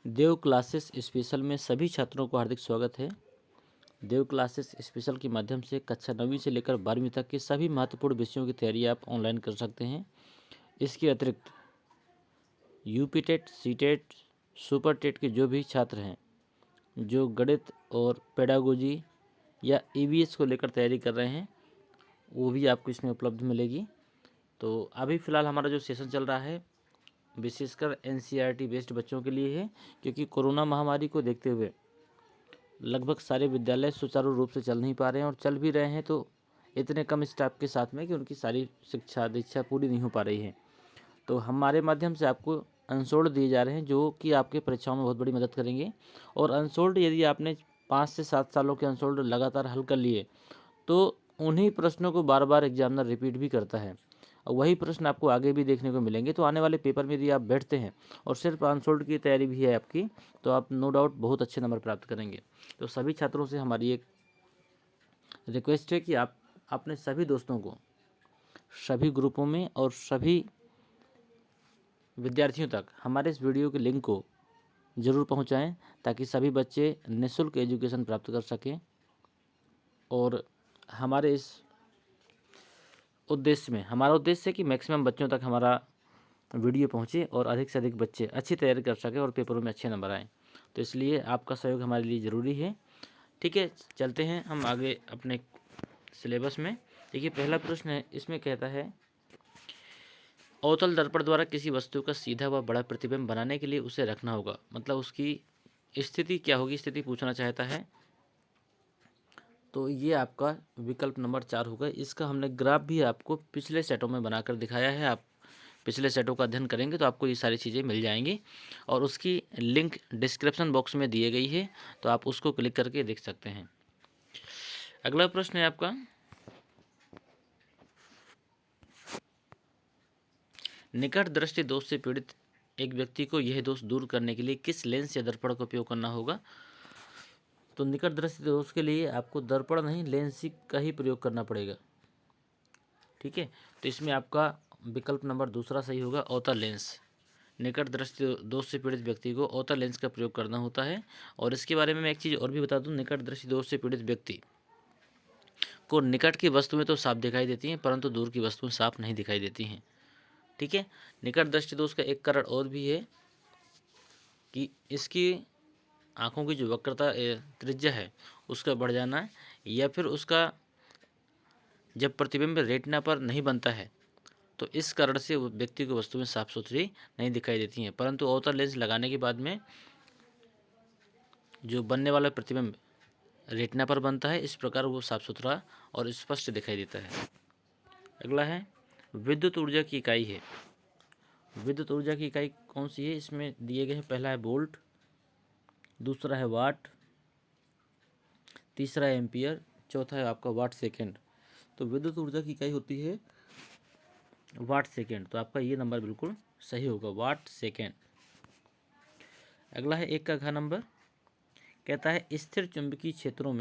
देव classes special में सभी छात्रों को हार्दिक स्वागत है। देव क्लासेस स्पेशल के माध्यम से कक्षा 9वीं से लेकर 12वीं तक के सभी महत्वपूर्ण विषयों की तैयारी आप ऑनलाइन कर सकते हैं। इसके अतिरिक्त UP TET, C TET, super TET के जो भी छात्र हैं जो गणित और पेडागोजी या ईवीएस को लेकर तैयारी कर रहे हैं, वो भी आपको इसमें उपलब्ध मिलेगी। तो अभी फ़िलहाल हमारा जो सेशन चल रहा है विशेषकर एनसीईआरटी बेस्ड बच्चों के लिए है, क्योंकि कोरोना महामारी को देखते हुए लगभग सारे विद्यालय सुचारू रूप से चल नहीं पा रहे हैं, और चल भी रहे हैं तो इतने कम स्टाफ के साथ में कि उनकी सारी शिक्षा दीक्षा पूरी नहीं हो पा रही है। तो हमारे माध्यम से आपको अनसोल्ड दिए जा रहे हैं जो कि आपके परीक्षाओं में बहुत बड़ी मदद करेंगे। और अनसोल्ड यदि आपने 5 से 7 सालों के अनसोल्ड लगातार हल कर लिए तो उन्हीं प्रश्नों को बार बार एग्जामिनर रिपीट भी करता है, और वही प्रश्न आपको आगे भी देखने को मिलेंगे। तो आने वाले पेपर में यदि आप बैठते हैं और सिर्फ अनसोल्ड की तैयारी भी है आपकी, तो आप नो डाउट बहुत अच्छे नंबर प्राप्त करेंगे। तो सभी छात्रों से हमारी एक रिक्वेस्ट है कि आप अपने सभी दोस्तों को सभी ग्रुपों में और सभी विद्यार्थियों तक हमारे इस वीडियो के लिंक को ज़रूर पहुंचाएं, ताकि सभी बच्चे निःशुल्क एजुकेशन प्राप्त कर सकें। और हमारे इस उद्देश्य में हमारा उद्देश्य है कि मैक्सिमम बच्चों तक हमारा वीडियो पहुंचे और अधिक से अधिक बच्चे अच्छी तैयारी कर सकें और पेपरों में अच्छे नंबर आएँ। तो इसलिए आपका सहयोग हमारे लिए ज़रूरी है। ठीक है, चलते हैं हम आगे अपने सिलेबस में। देखिए, पहला प्रश्न है, इसमें कहता है अवतल दर्पण द्वारा किसी वस्तु का सीधा व बड़ा प्रतिबिंब बनाने के लिए उसे रखना होगा। मतलब उसकी स्थिति क्या होगी, स्थिति पूछना चाहता है। तो ये आपका विकल्प नंबर 4 होगा। इसका हमने ग्राफ भी आपको पिछले सेटों में बनाकर दिखाया है। आप पिछले सेटों का अध्ययन करेंगे तो आपको ये सारी चीज़ें मिल जाएंगी, और उसकी लिंक डिस्क्रिप्शन बॉक्स में दी गई है, तो आप उसको क्लिक करके देख सकते हैं। अगला प्रश्न है आपका, निकट दृष्टि दोष से पीड़ित एक व्यक्ति को यह दोष दूर करने के लिए किस लेंस या दर्पण का उपयोग करना होगा। तो निकट दृष्टि दोष के लिए आपको दर्पण नहीं, लेंस का ही प्रयोग करना पड़ेगा। ठीक है, तो इसमें आपका विकल्प नंबर दूसरा सही होगा, अवतल लेंस। निकट दृष्टि दोष से पीड़ित व्यक्ति को अवतल लेंस का प्रयोग करना होता है। और इसके बारे में मैं एक चीज़ और भी बता दूं, निकट दृष्टि दोष से पीड़ित व्यक्ति को निकट की वस्तुएं तो साफ दिखाई देती हैं, परंतु दूर की वस्तुएं साफ नहीं दिखाई देती हैं। ठीक है, निकट दृष्टि दोष का एक कारण और भी है कि इसकी आँखों की जो वक्रता त्रिज्या है उसका बढ़ जाना है, या फिर उसका जब प्रतिबिंब रेटिना पर नहीं बनता है तो इस कारण से वो व्यक्ति को वस्तुएं साफ सुथरी नहीं दिखाई देती हैं। परंतु अवतल लेंस लगाने के बाद में जो बनने वाला प्रतिबिंब रेटिना पर बनता है, इस प्रकार वो साफ सुथरा और स्पष्ट दिखाई देता है। अगला है, विद्युत ऊर्जा की इकाई है। विद्युत ऊर्जा की इकाई कौन सी है, इसमें दिए गए हैं, पहला है वोल्ट, दूसरा है वाट, तीसरा है एम्पियर, चौथा है आपका वाट सेकेंड। तो विद्युत ऊर्जा की इकाई होती है वाट सेकेंड। तो आपका ये नंबर बिल्कुल सही होगा, वाट सेकेंड। अगला है 1 का घ नंबर, कहता है स्थिर चुंबकीय क्षेत्रों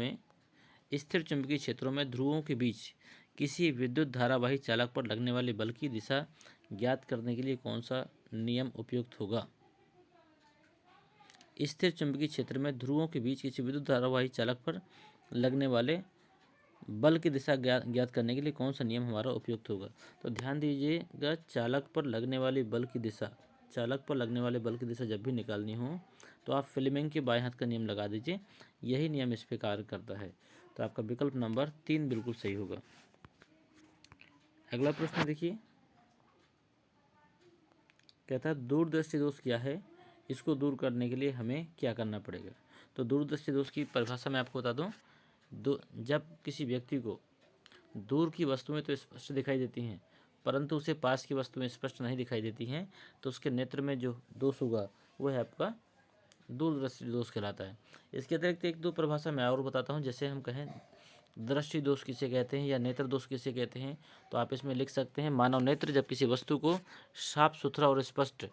में ध्रुवों के बीच किसी विद्युत धारावाही चालक पर लगने वाले बल की दिशा ज्ञात करने के लिए कौन सा नियम उपयुक्त होगा। स्थिर चुंबकीय क्षेत्र में ध्रुवों के बीच किसी विद्युत धारावाही चालक पर लगने वाले बल की दिशा ज्ञात करने के लिए कौन सा नियम हमारा उपयुक्त होगा। तो ध्यान दीजिएगा, चालक पर लगने वाले बल की दिशा जब भी निकालनी हो तो आप फ्लेमिंग के बाएं हाथ का नियम लगा दीजिए, यही नियम इस पर कार्य करता है। तो आपका विकल्प नंबर 3 बिल्कुल सही होगा। अगला प्रश्न देखिए, कहता है दूरदृष्टि दोष क्या है, इसको दूर करने के लिए हमें क्या करना पड़ेगा। तो दूरदृष्टि दोष की परिभाषा मैं आपको बता दूं, जब किसी व्यक्ति को दूर की वस्तुएं तो स्पष्ट दिखाई देती हैं, परंतु उसे पास की वस्तुएं स्पष्ट नहीं दिखाई देती हैं, तो उसके नेत्र में जो दोष होगा वो है आपका दूरदृष्टि दोष कहलाता है। इसके अतिरिक्त एक दो परिभाषा मैं और बताता हूँ। जैसे हम कहें दृष्टि दोष किसे कहते हैं या नेत्र दोष किसे कहते हैं, तो आप इसमें लिख सकते हैं, मानव नेत्र जब किसी वस्तु को साफ सुथरा और स्पष्ट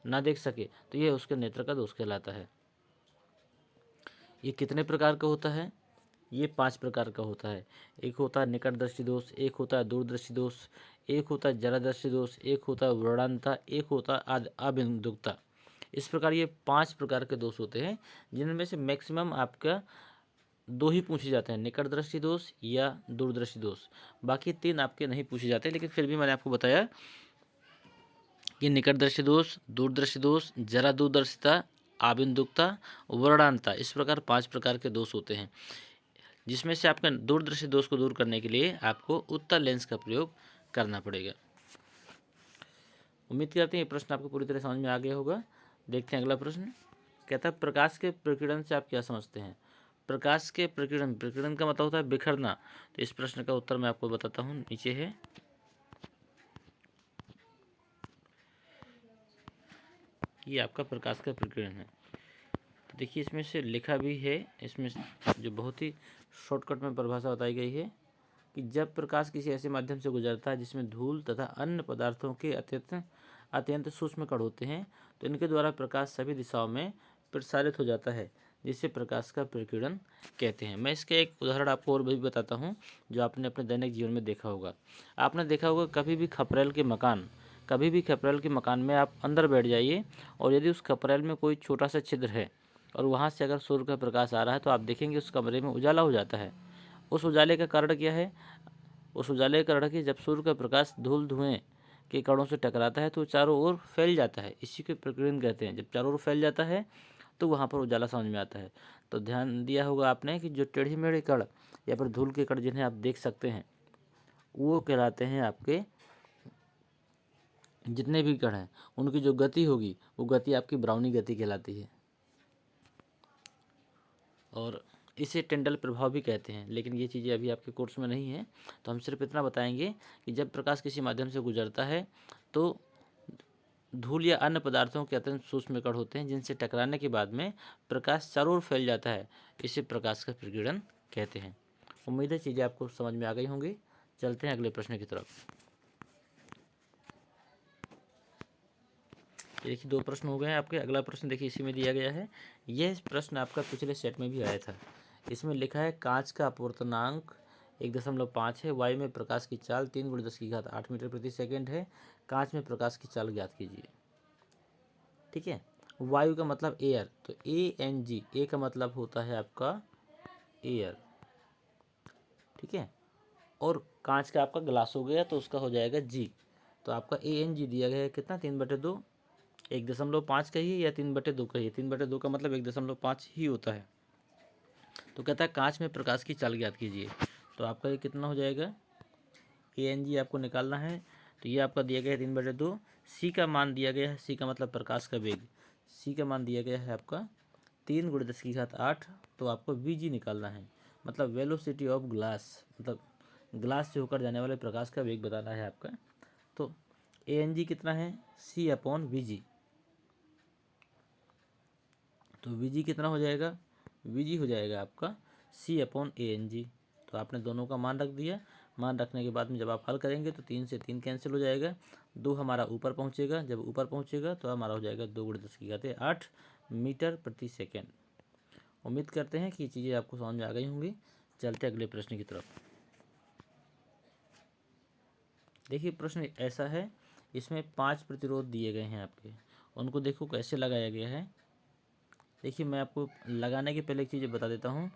ना देख सके तो यह उसके नेत्र का दोष कहलाता है। ये कितने प्रकार का होता है, ये 5 प्रकार का होता है। एक होता है निकट दृष्टि दोष, एक होता है दूरदृष्टि दोष, एक होता है जरादृष्टि दोष, एक होता है वर्णांता, एक होता है अबिंदुकता। इस प्रकार ये 5 प्रकार के दोष होते हैं, जिनमें से मैक्सिमम आपका 2 ही पूछे जाते हैं, निकट दृष्टि दोष या दूरदृष्टि दोष। बाकी 3 आपके नहीं पूछे जाते, लेकिन फिर भी मैंने आपको बताया कि निकट दृष्टि दोष, दूरदृष्टि दोष, जरा दूरदर्शिता, आबिंदुकता, वर्णांता, इस प्रकार 5 प्रकार के दोष होते हैं, जिसमें से आपका दूरदृष्टि दोष को दूर करने के लिए आपको उत्तल लेंस का प्रयोग करना पड़ेगा। उम्मीद करते हैं ये प्रश्न आपको पूरी तरह समझ में आ गया होगा। देखते हैं अगला प्रश्न। कहता है प्रकाश के प्रकीर्णन से आप क्या समझते हैं? प्रकाश के प्रकीर्णन, प्रकीर्णन का मतलब होता है बिखरना। तो इस प्रश्न का उत्तर मैं आपको बताता हूँ, नीचे है। ये आपका प्रकाश का प्रकीर्णन है। तो देखिए इसमें से लिखा भी है, इसमें जो बहुत ही शॉर्टकट में परिभाषा बताई गई है कि जब प्रकाश किसी ऐसे माध्यम से गुजरता है जिसमें धूल तथा अन्य पदार्थों के अत्यंत सूक्ष्म कण होते हैं, तो इनके द्वारा प्रकाश सभी दिशाओं में प्रसारित हो जाता है, जिसे प्रकाश का प्रकीर्णन कहते हैं। मैं इसका एक उदाहरण आपको और भी बताता हूँ, जो आपने अपने दैनिक जीवन में देखा होगा। आपने देखा होगा कभी भी खपरेल के मकान में आप अंदर बैठ जाइए, और यदि उस खपरेल में कोई छोटा सा छिद्र है और वहाँ से अगर सूर्य का प्रकाश आ रहा है, तो आप देखेंगे उस कमरे में उजाला हो जाता है। उस उजाले का कारण क्या है? उस उजाले का कारण कि जब सूर्य का प्रकाश धूल धुएं के कणों से टकराता है तो चारों ओर फैल जाता है। इसी को प्रकीर्णन कहते हैं। जब चारों ओर फैल जाता है तो वहाँ पर उजाला समझ में आता है। तो ध्यान दिया होगा आपने कि जो टेढ़े मेढ़े कण या फिर धूल के कण जिन्हें आप देख सकते हैं, वो कहलाते हैं आपके, जितने भी कण हैं उनकी जो गति होगी वो गति आपकी ब्राउनी गति कहलाती है, और इसे टेंडल प्रभाव भी कहते हैं। लेकिन ये चीज़ें अभी आपके कोर्स में नहीं है, तो हम सिर्फ इतना बताएंगे कि जब प्रकाश किसी माध्यम से गुजरता है तो धूल या अन्य पदार्थों के अत्यंत सूक्ष्म कण होते हैं, जिनसे टकराने के बाद में प्रकाश चारों ओर फैल जाता है। इसे प्रकाश का प्रकीर्णन कहते हैं। उम्मीद है चीज़ें आपको समझ में आ गई होंगी। चलते हैं अगले प्रश्न की तरफ। देखिए 2 प्रश्न हो गए हैं आपके। अगला प्रश्न देखिए इसी में दिया गया है। यह प्रश्न आपका पिछले सेट में भी आया था। इसमें लिखा है कांच का अपवर्तनांक 1.5 है, वायु में प्रकाश की चाल 3 × 10⁸ मीटर प्रति सेकेंड है, कांच में प्रकाश की चाल ज्ञात कीजिए। ठीक है, वायु का मतलब एयर, तो ANG, ए का मतलब होता है आपका एयर। ठीक है, और कांच का आपका ग्लास हो गया तो उसका हो जाएगा G। तो आपका ANG दिया गया है कितना? 3/2। 1.5 कहिए या 3/2 कहिए, 3/2 का मतलब 1.5 ही होता है। तो कहता है कांच में प्रकाश की चाल ज्ञात कीजिए। तो आपका ये कितना हो जाएगा? ANG आपको निकालना है, तो ये आपका दिया गया है 3/2। सी का मान दिया गया है, सी का मतलब प्रकाश का वेग, सी का मान दिया गया है आपका 3 × 10⁸। तो आपको VG निकालना है, मतलब वेलोसिटी ऑफ ग्लास, मतलब ग्लास से होकर जाने वाले प्रकाश का वेग बताना है आपका। तो ANG कितना है? C/VG। तो VG कितना हो जाएगा? VG हो जाएगा आपका C/ANG। तो आपने दोनों का मान रख दिया। मान रखने के बाद में जब आप हल करेंगे तो 3 से 3 कैंसिल हो जाएगा, 2 हमारा ऊपर पहुंचेगा। जब ऊपर पहुंचेगा तो हमारा हो जाएगा 2 × 10⁸ मीटर प्रति सेकेंड। उम्मीद करते हैं कि ये चीज़ें आपको समझ में आ गई होंगी। चलते अगले प्रश्न की तरफ। देखिए प्रश्न ऐसा है, इसमें 5 प्रतिरोध दिए गए हैं आपके, उनको देखो कैसे लगाया गया है। देखिए मैं आपको लगाने के पहले एक चीज़ बता देता हूँ।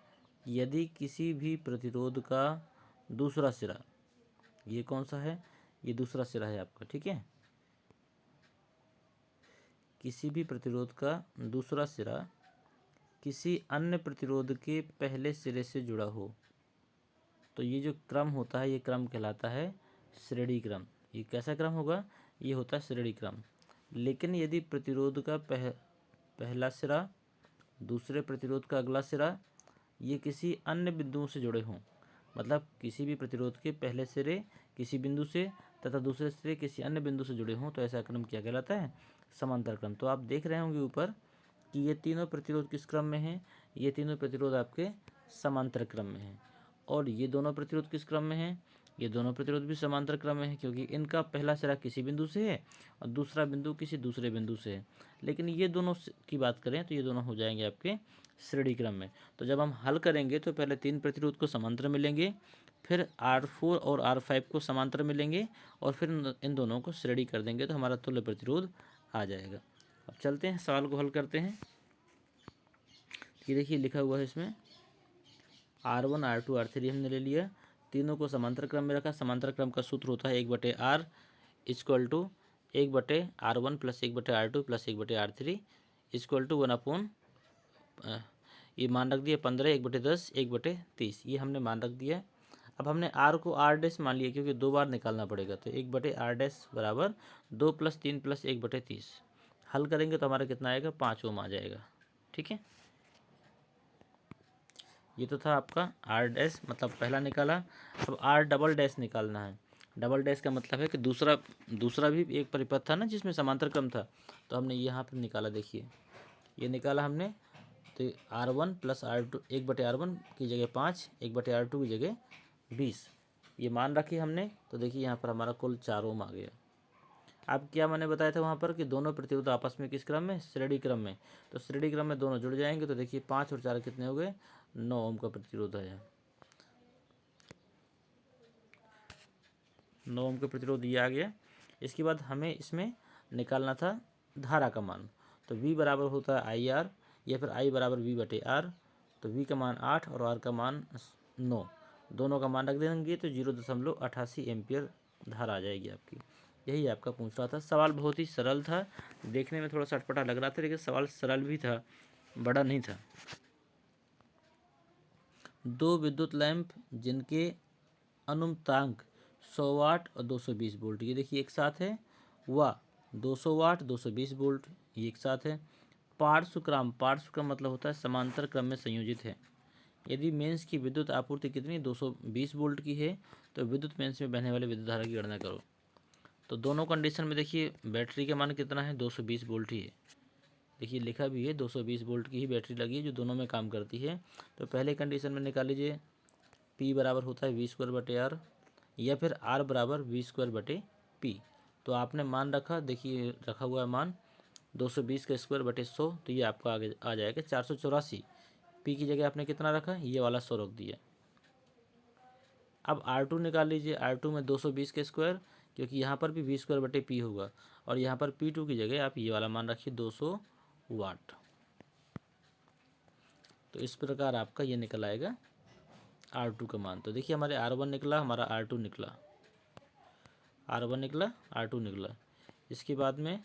यदि किसी भी प्रतिरोध का दूसरा सिरा, ये कौन सा है? ये दूसरा सिरा है आपका। ठीक है, किसी भी प्रतिरोध का दूसरा सिरा किसी अन्य प्रतिरोध के पहले सिरे से जुड़ा हो, तो ये जो क्रम होता है ये क्रम कहलाता है श्रेणी क्रम। ये कैसा क्रम होगा? ये होता है श्रेणी क्रम। लेकिन यदि प्रतिरोध का पहला सिरा दूसरे प्रतिरोध का अगला सिरा ये किसी अन्य बिंदुओं से जुड़े हों, मतलब किसी भी प्रतिरोध के पहले सिरे किसी बिंदु से तथा दूसरे सिरे किसी अन्य बिंदु से जुड़े हों, तो ऐसा क्रम क्या कहलाता है? समांतर क्रम। तो आप देख रहे होंगे ऊपर कि ये तीनों प्रतिरोध किस क्रम में हैं? ये तीनों प्रतिरोध आपके समांतर क्रम में हैं। और ये दोनों प्रतिरोध किस क्रम में हैं? ये दोनों प्रतिरोध भी समांतर क्रम में है, क्योंकि इनका पहला सिरा किसी बिंदु से है और दूसरा बिंदु किसी दूसरे बिंदु से है। लेकिन ये दोनों की बात करें तो ये दोनों हो जाएंगे आपके श्रेणी क्रम में। तो जब हम हल करेंगे तो पहले 3 प्रतिरोध को समांतर मिलेंगे, फिर R4 और R5 को समांतर मिलेंगे, और फिर इन दोनों को श्रेणी कर देंगे तो हमारा तुल्य प्रतिरोध आ जाएगा। अब चलते हैं सवाल को हल करते हैं। ये देखिए लिखा हुआ है इसमें R1 R2 R3 हमने ले लिया, तीनों को समांतर क्रम में रखा। समांतर क्रम का सूत्र होता है 1/r equal to 1/r1 plus 1/r2 plus 1/r3 equal to 1/, ये मान रख दिया 15, 1/10 1/30, ये हमने मान रख दिया। अब हमने r को r डैश मान लिया क्योंकि 2 बार निकालना पड़ेगा, तो 1/r डैश बराबर 2 + 3 + 1/30। हल करेंगे तो हमारा कितना आएगा, 5 ओम आ जाएगा। ठीक है, ये तो था आपका r डैश, मतलब पहला निकाला। अब r डबल डैश निकालना है। डबल डैश का मतलब है कि दूसरा भी एक परिपथ था ना जिसमें समांतर क्रम था, तो हमने यहाँ पर निकाला। देखिए ये निकाला हमने, तो R1 प्लस R2 1/R1 की जगह 5, 1/R2 की जगह 20, ये मान रखी हमने। तो देखिए यहाँ पर हमारा कुल 4 ओम आ गया। अब क्या मैंने बताया था वहाँ पर कि दोनों प्रतिरोध आपस में किस क्रम में, श्रेणी क्रम में, तो श्रेणी क्रम में दोनों जुड़ जाएंगे। तो देखिए 5 और 4 कितने हो गए, 9 ओम का प्रतिरोध है। 9 ओम का प्रतिरोध ये आ गया। इसके बाद हमें इसमें निकालना था धारा का मान, तो V बराबर होता है IR या फिर I बराबर V/R। तो V का मान 8 और R का मान 9, दोनों का मान रख देंगे तो 0.88 एम्पियर धारा आ जाएगी आपकी। यही आपका पूछ रहा था। सवाल बहुत ही सरल था, देखने में थोड़ा सा अटपटा लग रहा था, लेकिन सवाल सरल भी था, बड़ा नहीं था। 2 विद्युत लैंप जिनके अनुमतांक 100 वाट और 220 वोल्ट, ये देखिए एक साथ है, व 200 वाट 220 वोल्ट ये एक साथ है। पार्श्व क्रम मतलब होता है समांतर क्रम में संयोजित है। यदि मेंस की विद्युत आपूर्ति कितनी 220 वोल्ट की है, तो विद्युत मेंस में बहने वाले विद्युत धारा की गणना करो। तो दोनों कंडीशन में देखिए बैटरी का मान कितना है, 220 वोल्ट ही है। देखिए लिखा भी है 220 वोल्ट की ही बैटरी लगी है जो दोनों में काम करती है। तो पहले कंडीशन में निकाल लीजिए, P बराबर होता है V² R या फिर R बराबर V²/P। तो आपने मान रखा, देखिए रखा हुआ है मान 220 का स्क्वायर/100, तो ये आपका आगे आ जाएगा 484। P की जगह आपने कितना रखा, ये वाला 100 रख दिया। अब R2 निकाल लीजिए, R2 में 220 का स्क्वायर, क्योंकि यहाँ पर भी V²/P होगा, और यहाँ पर P2 की जगह आप ये वाला मान रखिए 200 वाट। तो इस प्रकार आपका ये निकल आएगा R2 का मान। तो देखिए हमारे R1 निकला, हमारा R2 निकला, R1 निकला, R2 निकला। इसके बाद में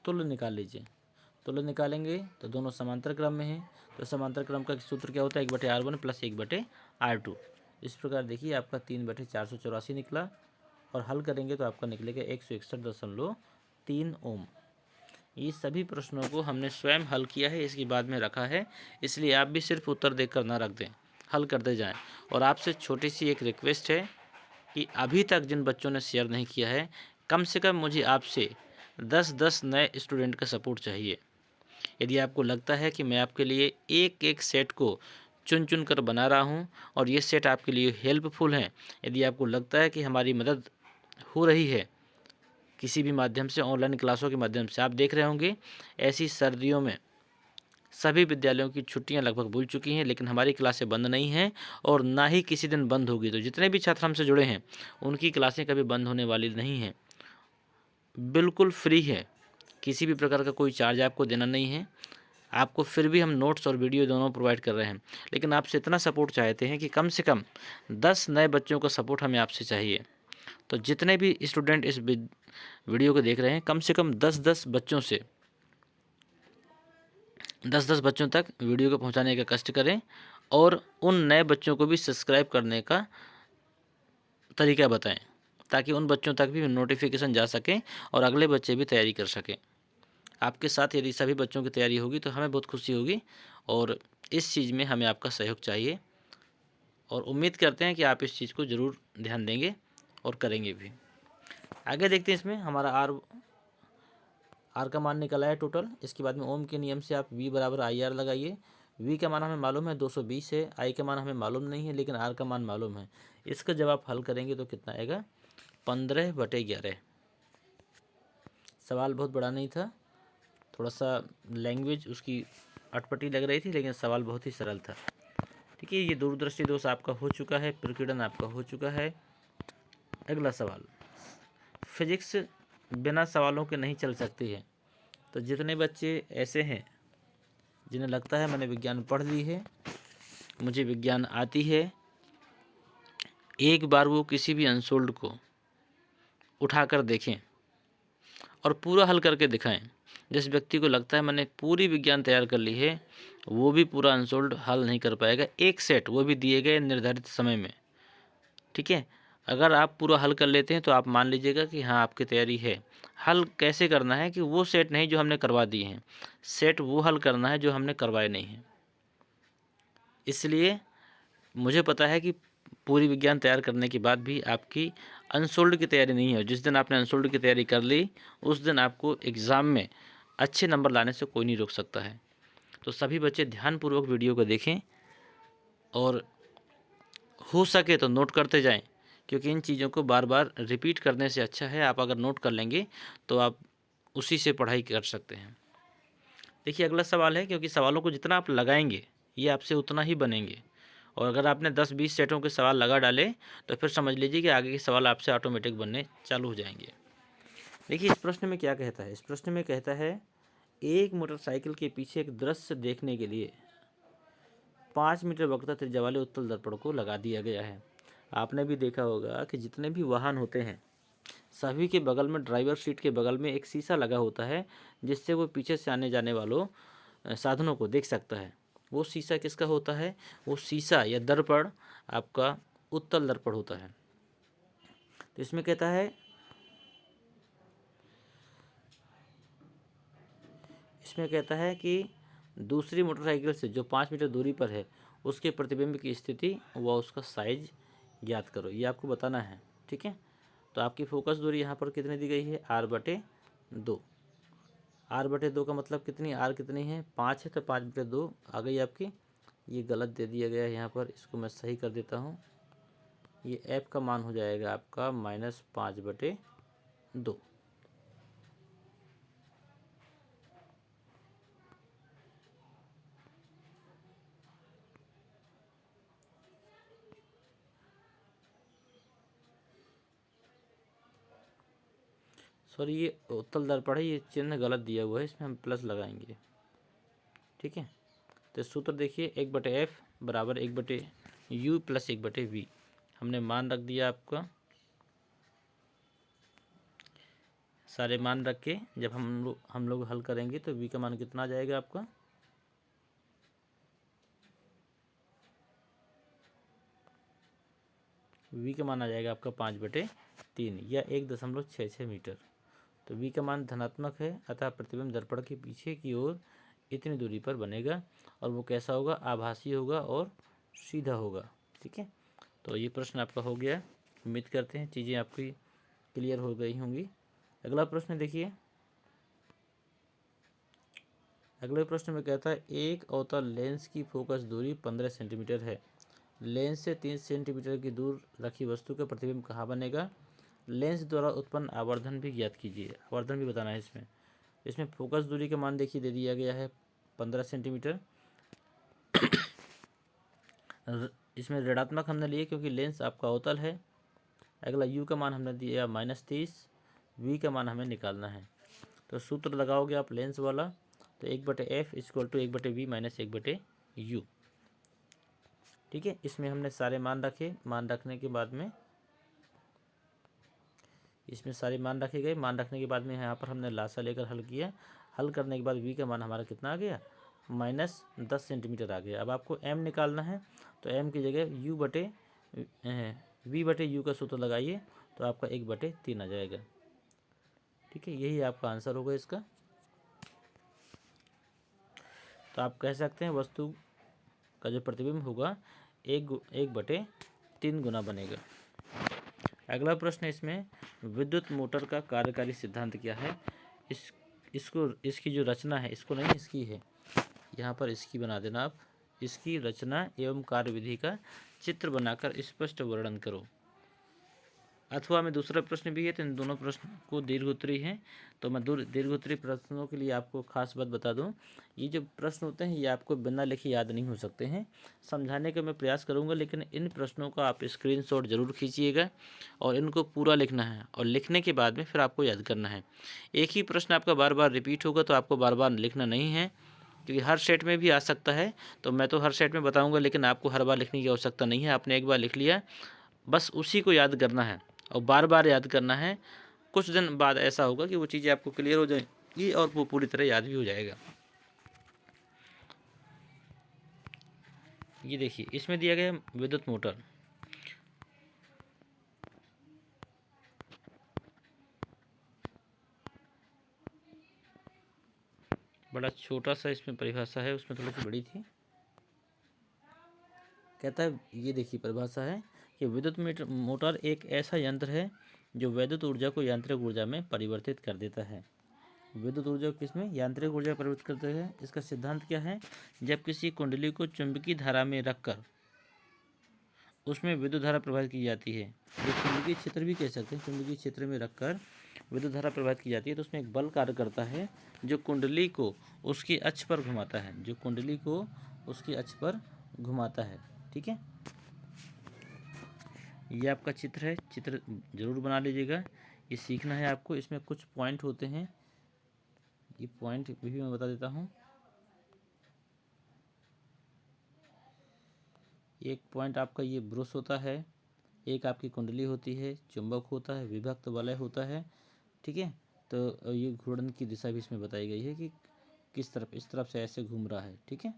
तुल्य निकाल लीजिए। तुल्य निकालेंगे तो दोनों समांतर क्रम में हैं, तो समांतर क्रम का सूत्र क्या होता है, 1/R1 प्लस 1/R2। इस प्रकार देखिए आपका 3/484 निकला, और हल करेंगे तो आपका निकलेगा 161.3 ओम। ये सभी प्रश्नों को हमने स्वयं हल किया है, इसके बाद में रखा है, इसलिए आप भी सिर्फ उत्तर देखकर ना रख दें, हल करते जाएं। और आपसे छोटी सी एक रिक्वेस्ट है कि अभी तक जिन बच्चों ने शेयर नहीं किया है, कम से कम मुझे आपसे 10-10 नए स्टूडेंट का सपोर्ट चाहिए। यदि आपको लगता है कि मैं आपके लिए एक एक सेट को चुन कर बना रहा हूं और ये सेट आपके लिए हेल्पफुल हैं, यदि आपको लगता है कि हमारी मदद हो रही है किसी भी माध्यम से, ऑनलाइन क्लासों के माध्यम से, आप देख रहे होंगे ऐसी सर्दियों में सभी विद्यालयों की छुट्टियां लगभग भूल चुकी हैं, लेकिन हमारी क्लासें बंद नहीं हैं और ना ही किसी दिन बंद होगी। तो जितने भी छात्र हमसे जुड़े हैं उनकी क्लासें कभी बंद होने वाली नहीं हैं, बिल्कुल फ्री है, किसी भी प्रकार का कोई चार्ज आपको देना नहीं है। आपको फिर भी हम नोट्स और वीडियो दोनों प्रोवाइड कर रहे हैं, लेकिन आपसे इतना सपोर्ट चाहते हैं कि कम से कम 10 नए बच्चों का सपोर्ट हमें आपसे चाहिए। तो जितने भी स्टूडेंट इस वीडियो को देख रहे हैं, कम से कम 10-10 बच्चों से 10-10 बच्चों तक वीडियो को पहुंचाने का कष्ट करें, और उन नए बच्चों को भी सब्सक्राइब करने का तरीका बताएं, ताकि उन बच्चों तक भी नोटिफिकेशन जा सके और अगले बच्चे भी तैयारी कर सकें। आपके साथ यदि सभी बच्चों की तैयारी होगी तो हमें बहुत खुशी होगी, और इस चीज़ में हमें आपका सहयोग चाहिए, और उम्मीद करते हैं कि आप इस चीज़ को ज़रूर ध्यान देंगे और करेंगे भी। आगे देखते हैं, इसमें हमारा आर का मान निकला है टोटल। इसके बाद में ओम के नियम से आप V बराबर IR लगाइए। V का मान हमें मालूम है 220 है, I का मान हमें मालूम नहीं है, लेकिन R का मान मालूम है। इसका जब आप हल करेंगे तो कितना आएगा, 15/11। सवाल बहुत बड़ा नहीं था, थोड़ा सा लैंग्वेज उसकी अटपटी लग रही थी, लेकिन सवाल बहुत ही सरल था। ठीक है, ये दूरदृष्टि दोष आपका हो चुका है, प्रकीर्णन आपका हो चुका है। अगला सवाल, फिजिक्स बिना सवालों के नहीं चल सकती है। तो जितने बच्चे ऐसे हैं जिन्हें लगता है मैंने विज्ञान पढ़ ली है, मुझे विज्ञान आती है, एक बार वो किसी भी अनसोल्ड को उठाकर देखें और पूरा हल करके दिखाएं। जिस व्यक्ति को लगता है मैंने पूरी विज्ञान तैयार कर ली है, वो भी पूरा अनसोल्ड हल नहीं कर पाएगा, एक सेट, वो भी दिए गए निर्धारित समय में। ठीक है, अगर आप पूरा हल कर लेते हैं तो आप मान लीजिएगा कि हाँ आपकी तैयारी है। हल कैसे करना है कि वो सेट नहीं जो हमने करवा दिए हैं, सेट वो हल करना है जो हमने करवाए नहीं हैं। इसलिए मुझे पता है कि पूरी विज्ञान तैयार करने के बाद भी आपकी अनसोल्ड की तैयारी नहीं है। जिस दिन आपने अनसोल्ड की तैयारी कर ली, उस दिन आपको एग्ज़ाम में अच्छे नंबर लाने से कोई नहीं रोक सकता है। तो सभी बच्चे ध्यानपूर्वक वीडियो को देखें और हो सके तो नोट करते जाएं, क्योंकि इन चीज़ों को बार बार रिपीट करने से अच्छा है आप अगर नोट कर लेंगे तो आप उसी से पढ़ाई कर सकते हैं। देखिए अगला सवाल है, क्योंकि सवालों को जितना आप लगाएंगे ये आपसे उतना ही बनेंगे, और अगर आपने 10-20 सेटों के सवाल लगा डाले तो फिर समझ लीजिए कि आगे के सवाल आपसे ऑटोमेटिक बनने चालू हो जाएंगे। देखिए इस प्रश्न में क्या कहता है, इस प्रश्न में कहता है एक मोटरसाइकिल के पीछे एक दृश्य देखने के लिए 5 मीटर वक्रता त्रिज्या वाले उत्तल दर्पण को लगा दिया गया है। आपने भी देखा होगा कि जितने भी वाहन होते हैं सभी के बगल में, ड्राइवर सीट के बगल में एक शीशा लगा होता है, जिससे वो पीछे से आने जाने वालों साधनों को देख सकता है। वो शीशा किसका होता है? वो शीशा या दर्पण आपका उत्तल दर्पण होता है। तो इसमें कहता है कि दूसरी मोटरसाइकिल से जो 5 मीटर दूरी पर है उसके प्रतिबिंब की स्थिति व उसका साइज ज्ञात करो, ये आपको बताना है। ठीक है, तो आपकी फोकस दूरी यहाँ पर कितनी दी गई है? r/2। r/2 का मतलब कितनी, r कितनी है? 5 है, तो 5/2 आ गई आपकी। ये गलत दे दिया गया है यहाँ पर, इसको मैं सही कर देता हूँ। ये f का मान हो जाएगा आपका -5/2। सॉरी, ये उत्तल दर्पण है, ये चिन्ह गलत दिया हुआ है, इसमें हम प्लस लगाएंगे। ठीक है, तो सूत्र देखिए 1/f बराबर 1/u प्लस 1/v। हमने मान रख दिया आपका, सारे मान रख के जब हम लोग हल करेंगे तो v का मान कितना आ जाएगा आपका? v का मान आ जाएगा आपका 5/3 या 1.66 मीटर। तो v का मान धनात्मक है, अतः प्रतिबिंब दर्पण के पीछे की ओर इतनी दूरी पर बनेगा, और वो कैसा होगा? आभासी होगा और सीधा होगा। ठीक है, तो ये प्रश्न आपका हो गया। उम्मीद करते हैं चीज़ें आपकी क्लियर हो गई होंगी। अगला प्रश्न देखिए, अगले प्रश्न में कहता है एक अवतल लेंस की फोकस दूरी 15 सेंटीमीटर है। लेंस से 3 सेंटीमीटर की दूर रखी वस्तु का प्रतिबिंब कहाँ बनेगा? लेंस द्वारा उत्पन्न आवर्धन भी ज्ञात कीजिए। आवर्धन भी बताना है इसमें फोकस दूरी का मान देखिए दे दिया गया है 15 सेंटीमीटर। इसमें ऋणात्मक हमने लिए क्योंकि लेंस आपका अवतल है। अगला u का मान हमने दिया -30, v का मान हमें निकालना है। तो सूत्र लगाओगे आप लेंस वाला, तो 1/f = 1/v - 1/u। ठीक है, इसमें हमने सारे मान रखे, मान रखने के बाद में इसमें सारे मान रखे गए। मान रखने के बाद में यहाँ पर हमने लासा लेकर हल किया। हल करने के बाद v का मान हमारा कितना आ गया? -10 सेंटीमीटर आ गया। अब आपको m निकालना है, तो m की जगह v/u का सूत्र लगाइए, तो आपका 1/3 आ जाएगा। ठीक है, यही आपका आंसर होगा इसका। तो आप कह सकते हैं वस्तु का जो प्रतिबिंब होगा 1/3 गुना बनेगा। अगला प्रश्न, इसमें विद्युत मोटर का कार्यकारी सिद्धांत क्या है? इसकी जो रचना है, इसको नहीं, इसकी है, यहाँ पर इसकी बना देना आप। इसकी रचना एवं कार्यविधि का चित्र बनाकर स्पष्ट वर्णन करो। अथवा में दूसरा प्रश्न भी है, तो इन दोनों प्रश्न को दीर्घोत्तरी हैं। तो मैं दीर्घोत्तरी प्रश्नों के लिए आपको खास बात बता दूं, ये जो प्रश्न होते हैं ये आपको बिना लिखे याद नहीं हो सकते हैं। समझाने का मैं प्रयास करूंगा, लेकिन इन प्रश्नों का आप स्क्रीनशॉट जरूर खींचिएगा और इनको पूरा लिखना है, और लिखने के बाद में फिर आपको याद करना है। एक ही प्रश्न आपका बार बार रिपीट होगा, तो आपको बार बार लिखना नहीं है, क्योंकि हर सेट में भी आ सकता है। तो मैं तो हर सेट में बताऊँगा, लेकिन आपको हर बार लिखने की आवश्यकता नहीं है। आपने एक बार लिख लिया, बस उसी को याद करना है और बार बार याद करना है। कुछ दिन बाद ऐसा होगा कि वो चीज़ें आपको क्लियर हो जाएगी और वो पूरी तरह याद भी हो जाएगा। ये देखिए, इसमें दिया गया विद्युत मोटर। बड़ा छोटा सा इसमें परिभाषा है, उसमें थोड़ी सी बड़ी थी। कहता है, ये देखिए परिभाषा है कि विद्युत मोटर एक ऐसा यंत्र है जो वैद्युत ऊर्जा को यांत्रिक ऊर्जा में परिवर्तित कर देता है। विद्युत ऊर्जा को किसमें? यांत्रिक ऊर्जा में परिवर्तित करते हैं। इसका सिद्धांत क्या है? जब किसी कुंडली को चुंबकीय धारा में रखकर उसमें विद्युत धारा प्रवाहित की जाती है, ये चुंबकीय क्षेत्र भी कह सकते हैं, चुंबकीय क्षेत्र में रखकर विद्युत धारा प्रवाहित की जाती है, तो उसमें एक बल कार्य करता है जो कुंडली को उसकी अक्ष पर घुमाता है, जो कुंडली को उसकी अक्ष पर घुमाता है। ठीक है, ये आपका चित्र है, चित्र जरूर बना लीजिएगा। ये सीखना है आपको। इसमें कुछ पॉइंट होते हैं, ये पॉइंट भी मैं बता देता हूँ। एक पॉइंट आपका ये ब्रुश होता है, एक आपकी कुंडली होती है, चुंबक होता है, विभक्त वलय होता है। ठीक है, तो ये घूर्णन की दिशा भी इसमें बताई गई है कि किस तरफ, इस तरफ से ऐसे घूम रहा है। ठीक है,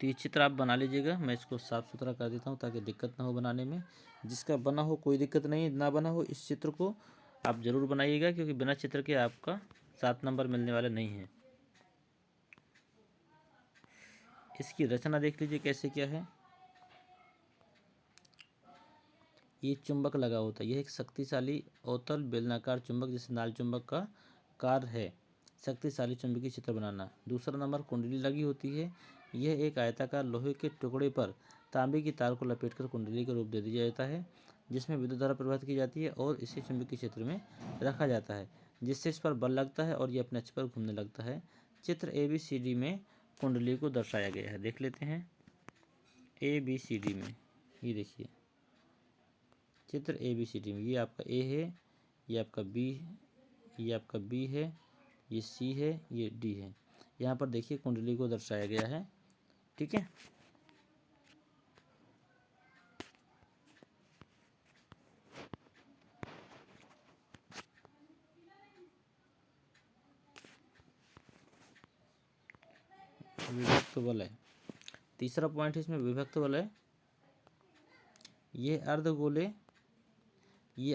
तो ये चित्र आप बना लीजिएगा। मैं इसको साफ़ सुथरा कर देता हूँ ताकि दिक्कत ना हो बनाने में। जिसका बना हो कोई दिक्कत नहीं, ना बना हो इस चित्र को आप ज़रूर बनाइएगा, क्योंकि बिना चित्र के आपका 7 नंबर मिलने वाला नहीं है। इसकी रचना देख लीजिए कैसे क्या है। ये चुंबक लगा होता है, यह एक शक्तिशाली अवतल बेलनाकार चुंबक जैसे नाल चुंबक का कार्य है शक्तिशाली चुंबकीय क्षेत्र बनाना। दूसरा नंबर, कुंडली लगी होती है। यह एक आयताकार लोहे के टुकड़े पर तांबे की तार को लपेटकर कुंडली का रूप दे दिया जाता है, जिसमें विद्युत धारा प्रवाहित की जाती है और इसे चुंबकीय क्षेत्र में रखा जाता है, जिससे इस पर बल लगता है और यह अपने अक्ष पर घूमने लगता है। चित्र ABCD में कुंडली को दर्शाया गया है, देख लेते हैं। ABCD में ये देखिए, चित्र ABCD में ये आपका A है, ये आपका B, ये आपका B है, ये C है, ये D है। यहाँ पर देखिए कुंडली को दर्शाया गया है। ठीक है, विभक्त वलय। तीसरा पॉइंट है इसमें विभक्त वलय। ये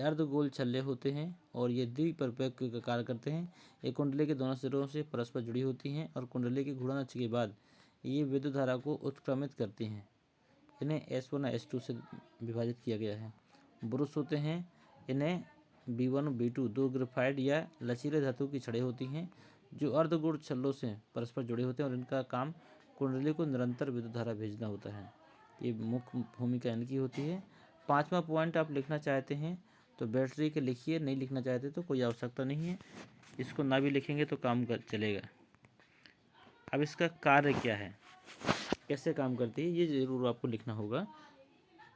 अर्धगोल छल्ले होते हैं और ये द्विपरपैक्य का कार्य करते हैं। ये कुंडली के दोनों सिरों से परस्पर जुड़ी होती हैं और कुंडली के घूर्णन अक्ष के बाद ये विद्युत धारा को उत्क्रमित करती हैं। इन्हें S1 और S2 से विभाजित किया गया है। ब्रुश होते हैं, इन्हें B1 और B2 दो ग्रेफाइट या लचीले धातु की छड़ें होती हैं जो अर्धगोल छल्लों से परस्पर जुड़े होते हैं और इनका काम कुंडली को निरंतर विद्युत धारा भेजना होता है। ये मुख्य भूमिका इनकी होती है। 5वां पॉइंट आप लिखना चाहते हैं तो बैटरी के लिखिए, नहीं लिखना चाहते तो कोई आवश्यकता नहीं है, इसको ना भी लिखेंगे तो काम चलेगा। अब इसका कार्य क्या है, कैसे काम करती है, ये ज़रूर आपको लिखना होगा।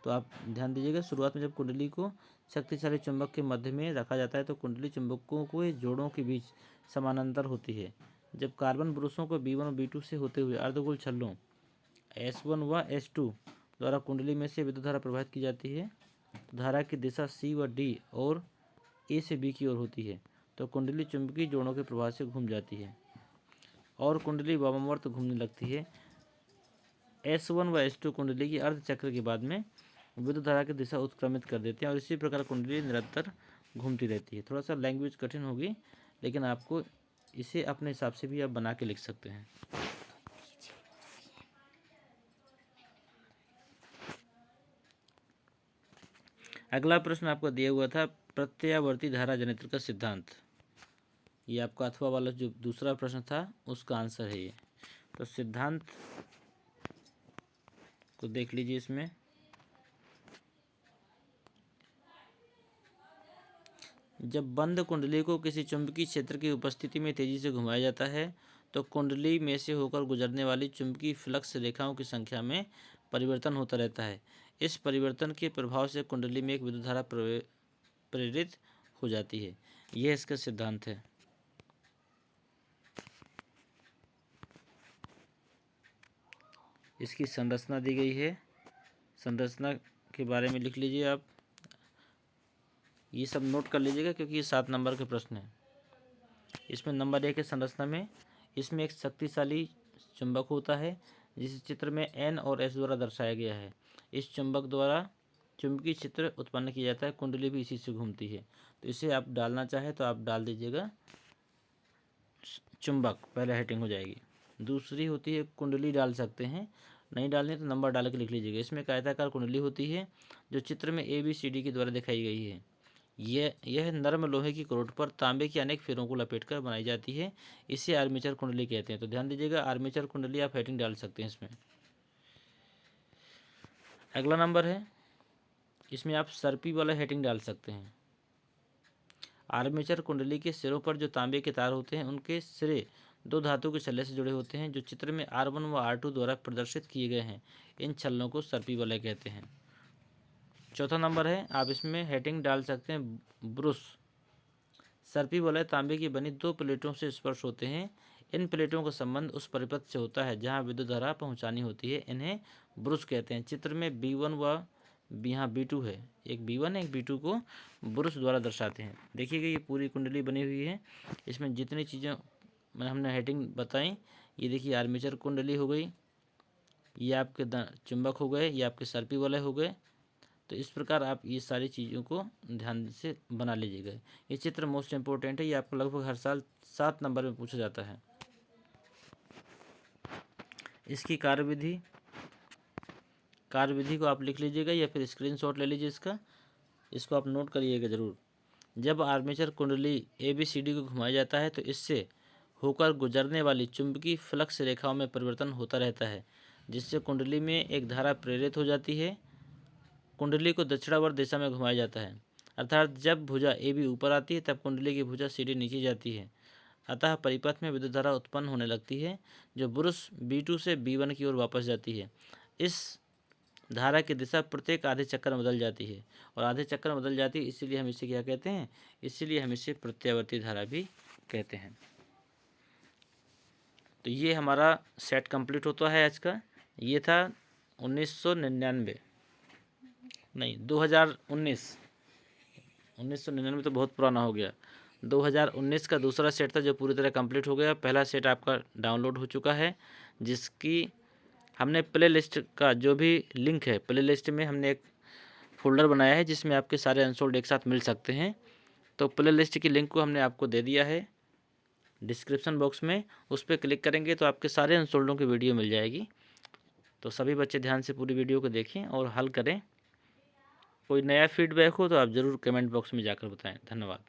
तो आप ध्यान दीजिएगा, शुरुआत में जब कुंडली को शक्तिशाली चुंबक के मध्य में रखा जाता है तो कुंडली चुंबकों को जोड़ों के बीच समानांतर होती है। जब कार्बन ब्रुशों को B1 और B2 से होते हुए अर्धगोल छल्लों S1 व S2 द्वारा कुंडली में से विद्युत धारा प्रवाहित की जाती है, तो धारा की दिशा C व D और A से B की ओर होती है, तो कुंडली चुंबकीय जोड़ों के प्रभाव से घूम जाती है और कुंडली वामावर्त घूमने लगती है। S1 व S2 कुंडली की अर्ध चक्र के बाद में विद्युत धारा की दिशा उत्क्रमित कर देते हैं और इसी प्रकार कुंडली निरंतर घूमती रहती है। थोड़ा सा लैंग्वेज कठिन होगी, लेकिन आपको इसे अपने हिसाब से भी आप बना के लिख सकते हैं। अगला प्रश्न आपको दिया हुआ था प्रत्यावर्ती धारा जनित्र का सिद्धांत। ये आपका अथवा वाला जो दूसरा प्रश्न था उसका आंसर है ये। तो सिद्धांत को देख लीजिए। इसमें जब बंद कुंडली को किसी चुंबकीय क्षेत्र की उपस्थिति में तेजी से घुमाया जाता है तो कुंडली में से होकर गुजरने वाली चुंबकीय फ्लक्स रेखाओं की संख्या में परिवर्तन होता रहता है। इस परिवर्तन के प्रभाव से कुंडली में एक विद्युत धारा प्रेरित हो जाती है। यह इसका सिद्धांत है। इसकी संरचना दी गई है, संरचना के बारे में लिख लीजिए आप। ये सब नोट कर लीजिएगा क्योंकि ये 7 नंबर के प्रश्न है। इसमें नंबर 1 है संरचना में, इसमें एक शक्तिशाली चुंबक होता है जिस चित्र में N और S द्वारा दर्शाया गया है। इस चुंबक द्वारा चुंबकीय क्षेत्र उत्पन्न किया जाता है। कुंडली भी इसी से घूमती है। तो इसे आप डालना चाहे तो आप डाल दीजिएगा चुंबक, पहले हेडिंग हो जाएगी। दूसरी होती है कुंडली, डाल सकते हैं, नहीं डालनी तो नंबर डाल के लिख लीजिएगा। इसमें एक आयताकार कुंडली होती है जो चित्र में ABCD के द्वारा दिखाई गई है। यह नरम लोहे की करोट पर तांबे की अनेक फेरों को लपेटकर बनाई जाती है। इसे आर्मेचर कुंडली कहते हैं। तो ध्यान दीजिएगा, आर्मेचर कुंडली आप हेडिंग डाल सकते हैं इसमें। अगला नंबर है, इसमें आप सर्पी वाला हेडिंग डाल सकते हैं। आर्मेचर कुंडली के सिरों पर जो तांबे के तार होते हैं उनके सिरे 2 धातु के छल्ले से जुड़े होते हैं जो चित्र में R1 व R2 द्वारा प्रदर्शित किए गए हैं। इन छल्लों को सर्पी वलय कहते हैं। चौथा नंबर है, आप इसमें हेडिंग डाल सकते हैं ब्रुश। सर्पी वलय तांबे की बनी 2 प्लेटों से स्पर्श होते हैं। इन प्लेटों का संबंध उस परिपथ से होता है जहां विद्युत धारा पहुंचानी होती है। इन्हें ब्रुश कहते हैं। चित्र में B1 व यहाँ B2 है, एक B1 एक B2 को ब्रुश द्वारा दर्शाते हैं। देखिएगा ये पूरी कुंडली बनी हुई है। इसमें जितनी चीज़ें मैंने हमने हेडिंग बताई, ये देखिए आर्मेचर कुंडली हो गई, ये आपके चुंबक हो गए, ये आपके सर्पी वलय हो गए। तो इस प्रकार आप ये सारी चीज़ों को ध्यान से बना लीजिएगा। ये चित्र मोस्ट इम्पोर्टेंट है, ये आपको लगभग हर साल 7 नंबर में पूछा जाता है। इसकी कार्यविधि को आप लिख लीजिएगा या फिर स्क्रीनशॉट ले लीजिए इसको आप नोट करिएगा ज़रूर। जब आर्मेचर कुंडली ABCD को घुमाया जाता है तो इससे होकर गुजरने वाली चुंबकीय फ्लक्स रेखाओं में परिवर्तन होता रहता है जिससे कुंडली में एक धारा प्रेरित हो जाती है। कुंडली को दक्षिणावर्त दिशा में घुमाया जाता है, अर्थात जब भुजा AB ऊपर आती है तब कुंडली की भुजा CD नीचे जाती है। अतः परिपथ में विद्युत धारा उत्पन्न होने लगती है जो ब्रुश B2 से B1 की ओर वापस जाती है। इस धारा की दिशा प्रत्येक आधे चक्कर में बदल जाती है और आधे चक्कर में बदल जाती है, इसीलिए हम इसे क्या कहते हैं, इसीलिए हम इसे प्रत्यावर्ती धारा भी कहते हैं। तो ये हमारा सेट कंप्लीट होता है आज का। ये था 1999 नहीं 1999 तो बहुत पुराना हो गया। 2019 का दूसरा सेट था जो पूरी तरह कंप्लीट हो गया। पहला सेट आपका डाउनलोड हो चुका है जिसकी हमने प्ले लिस्ट का जो भी लिंक है, प्ले लिस्ट में हमने एक फोल्डर बनाया है जिसमें आपके सारे अनसोल्ड एक साथ मिल सकते हैं। तो प्ले लिस्ट की लिंक को हमने आपको दे दिया है डिस्क्रिप्शन बॉक्स में, उस पर क्लिक करेंगे तो आपके सारे अनसोल्डों की वीडियो मिल जाएगी। तो सभी बच्चे ध्यान से पूरी वीडियो को देखें और हल करें। कोई नया फीडबैक हो तो आप ज़रूर कमेंट बॉक्स में जाकर बताएं। धन्यवाद।